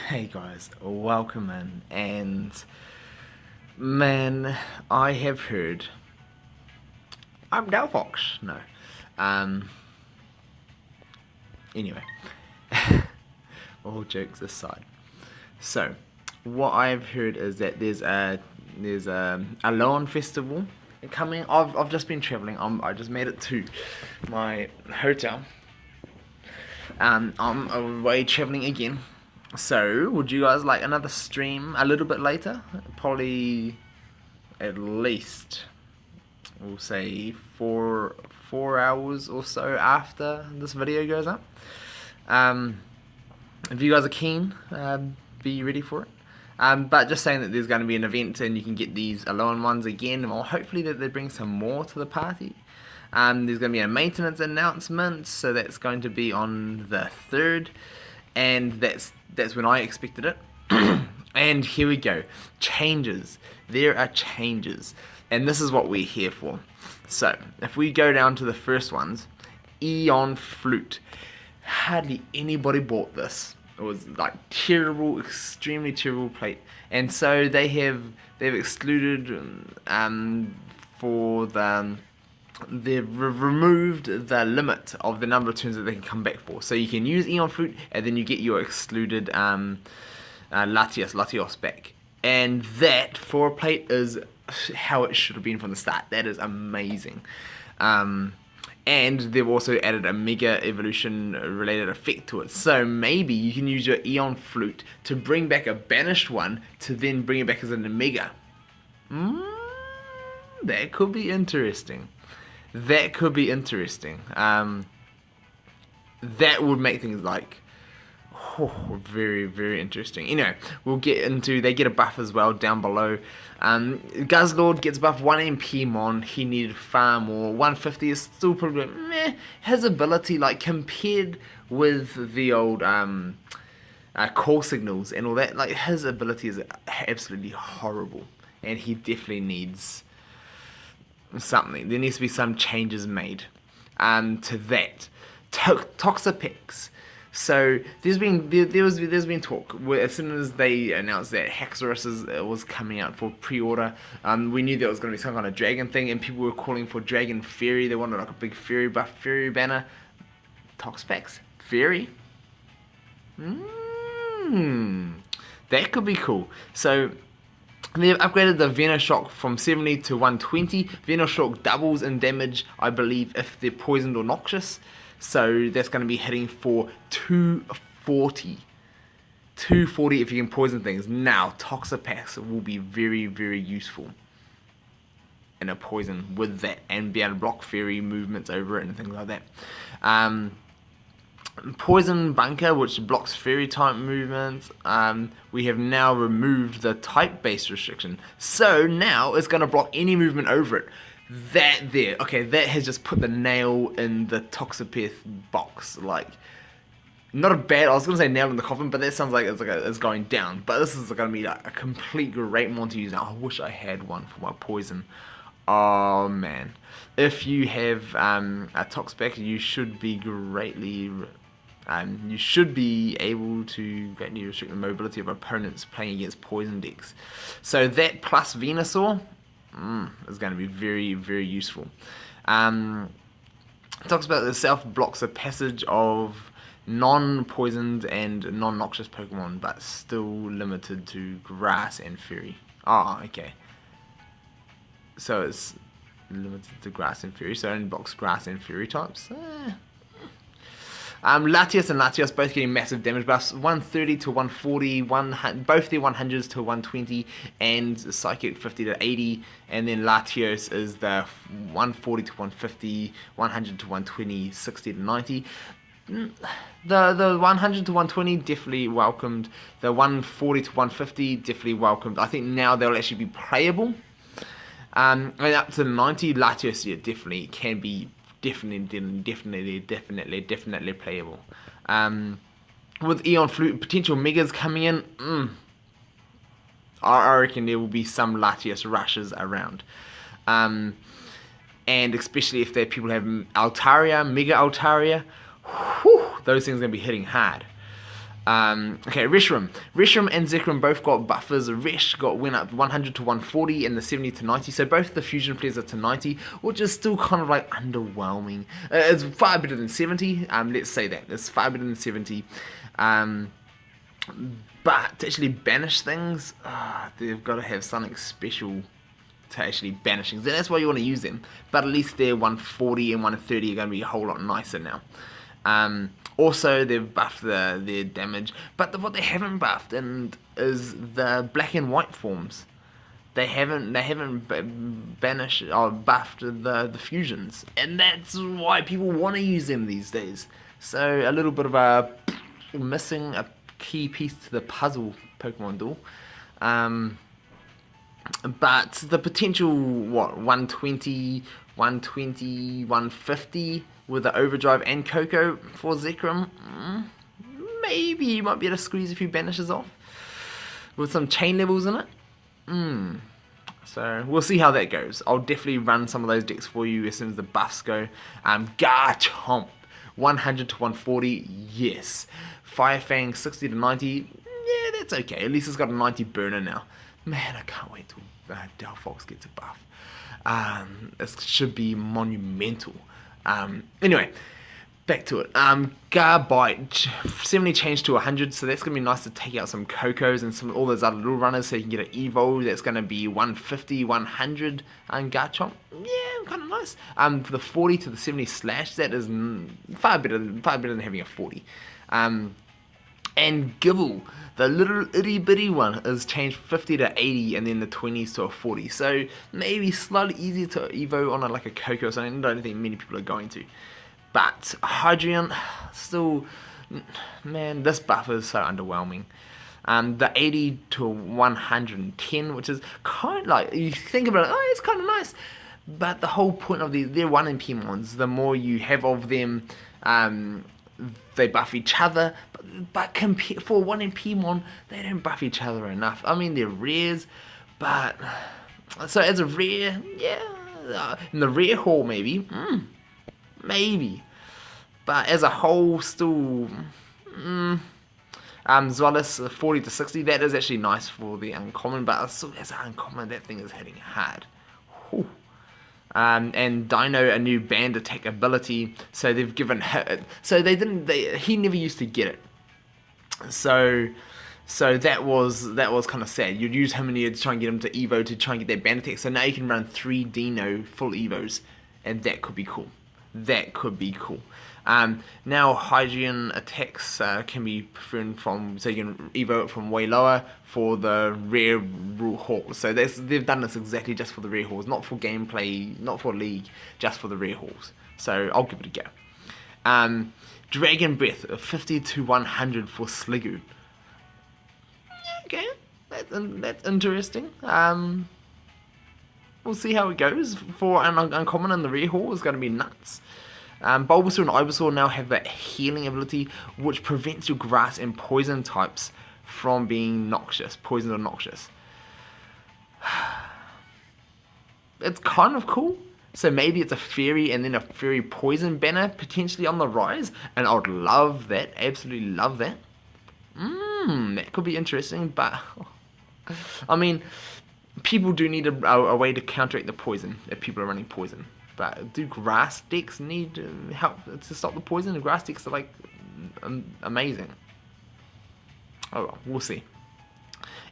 Hey guys, welcome in, and man, I have heard I'm Delphox. No, um, anyway, all jokes aside. So, what I've heard is that there's a lawn festival coming. I've just been traveling. I just made it to my hotel. I'm away traveling again. So, would you guys like another stream a little bit later? Probably at least, we'll say four hours or so after this video goes up. Um, if you guys are keen, be ready for it. But just saying that there's going to be an event and you can get these alone ones again, or hopefully that they bring some more to the party. There's going to be a maintenance announcement, so that's going to be on the 3rd, and that's when I expected it. And here we go. Changes. There are changes. And this is what we're here for. So, if we go down to the first ones, Eon Flute. Hardly anybody bought this. It was like terrible, extremely terrible plate. And so they've excluded for the they've removed the limit of the number of turns that they can come back for. So you can use Eon Flute, and then you get your excluded Latios back. And that for a plate is how it should have been from the start. That is amazing. And they've also added a Mega Evolution related effect to it. So maybe you can use your Eon Flute to bring back a banished one to then bring it back as an Omega. That could be interesting. That could be interesting. That would make things like very, very interesting. Anyway, we'll get into, they get a buff as well down below. Guzzlord gets buff 1 MP mon. He needed far more. 150 is still probably meh. His ability, like compared with the old call signals and all that, like his ability is absolutely horrible, and he definitely needs something. There needs to be some changes made to that. Toxapex. So there's been talk as soon as they announced that Haxorus was coming out for pre-order. We knew there was going to be some kind of dragon thing, and people were calling for Dragon Fairy. They wanted like a big fairy buff, fairy banner. Toxapex fairy. That could be cool. So they've upgraded the Venoshock from 70 to 120. Venoshock doubles in damage, I believe, if they're poisoned or noxious. So that's going to be hitting for 240. 240 if you can poison things. Now, Toxapex will be very, very useful in a poison with that, and be able to block fairy movements over it and things like that. Poison Bunker, which blocks fairy type movements. We have now removed the type based restriction, so now it's going to block any movement over it. That has just put the nail in the Toxapex box. Like, not a bad, I was going to say nail in the coffin, but that sounds like it's going down. But this is going to be like a complete great one to use now. I wish I had one for my poison. Oh man, if you have a Toxapex, you should be greatly you should be able to greatly restrict the mobility of opponents playing against poison decks. So that plus Venusaur is going to be very, very useful. Talks about itself blocks the passage of non-poisoned and non-noxious Pokemon, but still limited to grass and fairy. Oh, okay. So it's limited to grass and fairy, so it only blocks grass and fairy types. Latios and Latios both getting massive damage buffs, 130 to 140, both their 100s to 120, and Psychic 50 to 80, and then Latios is the 140 to 150, 100 to 120, 60 to 90. The 100 to 120 definitely welcomed, the 140 to 150 definitely welcomed. I think now they'll actually be playable. And up to 90, Latios definitely can be definitely playable. With Eon Flute potential megas coming in, I reckon there will be some Latios rushes around. And especially if people have Altaria, Mega Altaria, those things are going to be hitting hard. Okay, Reshiram. Reshiram and Zekrom both got buffers. Resh went up 100 to 140 and the 70 to 90. So both the fusion players are to 90, which is still kind of like underwhelming. It's far better than 70. Let's say that. It's far better than 70. But to actually banish things, they've got to have something special to actually banish things. And that's why you want to use them. But at least their 140 and 130 are going to be a whole lot nicer now. Also, they've buffed their damage, but what they haven't buffed is the black and white forms. They haven't banished or buffed the fusions, and that's why people want to use them these days. So a little bit of a missing a key piece to the puzzle, Pokemon Duel. But the potential 120, 150 with the overdrive and Coco for Zekrom, maybe you might be able to squeeze a few banishes off with some chain levels in it. So we'll see how that goes. I'll definitely run some of those decks for you as soon as the buffs go. Garchomp 100 to 140, yes. Firefang 60 to 90, yeah, that's okay. At least it's got a 90 burner now. Man, I can't wait till Delphox gets a buff. It should be monumental. Anyway, back to it. Garbite 70 changed to 100, so that's gonna be nice to take out some Cocos and all those other little runners, so you can get an Evo that's gonna be 150, 100. Garchomp, yeah, kind of nice. For the 40 to the 70 slash, that is far better than having a 40. And Gibble, the little itty bitty one, is changed 50 to 80 and then the 20s to a 40. So maybe slightly easier to Evo on like a Coco or something. I don't think many people are going to. But Hydreigon, still, man, this buff is so underwhelming. The 80 to 110, which is kind of like, you think about it, it's kind of nice. But the whole point of they're 1 in Pmons. The more you have of them, they buff each other, but for 1 in Pmon, they don't buff each other enough. I mean, they're rares, but so as a rare, yeah, in the rare haul maybe, but as a whole, still, Zweilous 40 to 60, that is actually nice for the uncommon, but still as an uncommon, that thing is hitting hard. Whew. And Dino a new band attack ability, so they've given he never used to get it, so that was kind of sad. You'd use him and you'd try and get him to Evo to try and get that band attack, so now you can run 3 Dino full Evos, and that could be cool. Now Hydreigon attacks can be preferred from, so you can Evo it from way lower for the rare hauls. So they've done this exactly just for the rare hauls, not for gameplay, not for League, just for the rare hauls. So I'll give it a go. Dragon Breath 50 to 100 for Sliggoo. Okay, that's interesting. We'll see how it goes. For an uncommon in the rare haul is going to be nuts. Bulbasaur and Ivysaur now have that healing ability, which prevents your grass and poison types from being poisoned or noxious. It's kind of cool. So maybe it's a fairy and then a fairy poison banner potentially on the rise, and I would love that, absolutely love that. That could be interesting, but I mean, people do need a way to counteract the poison if people are running poison. But do grass decks need help to stop the poison? The grass decks are like amazing. Oh well, we'll see.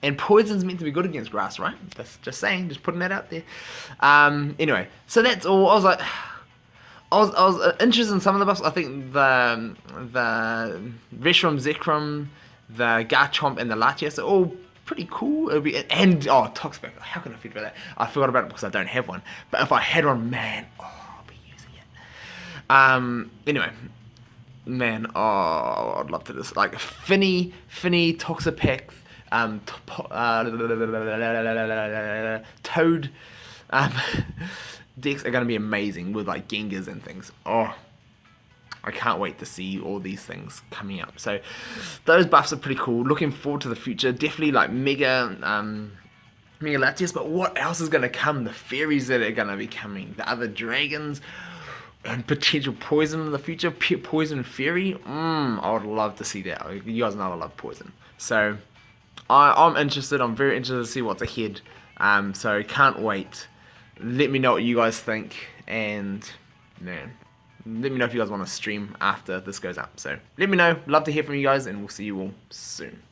And poison's meant to be good against grass, right? Just saying, just putting that out there. Anyway, so that's all. I was interested in some of the buffs. I think the Reshiram, Zekrom, the Garchomp, and the Latias are all pretty cool. It'll be, and Toxpack. How can I forget about that? I forgot about it because I don't have one. But if I had one, man, I'll be using it. Anyway, man, I'd love to just like Finny, Toxapex, Toad, decks are gonna be amazing with like Gengars and things. I can't wait to see all these things coming up. So those buffs are pretty cool. Looking forward to the future. Definitely like Mega Latias, but what else is going to come? The fairies that are going to be coming. The other dragons. and potential poison in the future. Poison fairy. I would love to see that. You guys know I love poison. So I'm interested. I'm very interested to see what's ahead. So can't wait. Let me know what you guys think, and man, let me know if you guys want to stream after this goes up. So let me know. Love to hear from you guys, and we'll see you all soon.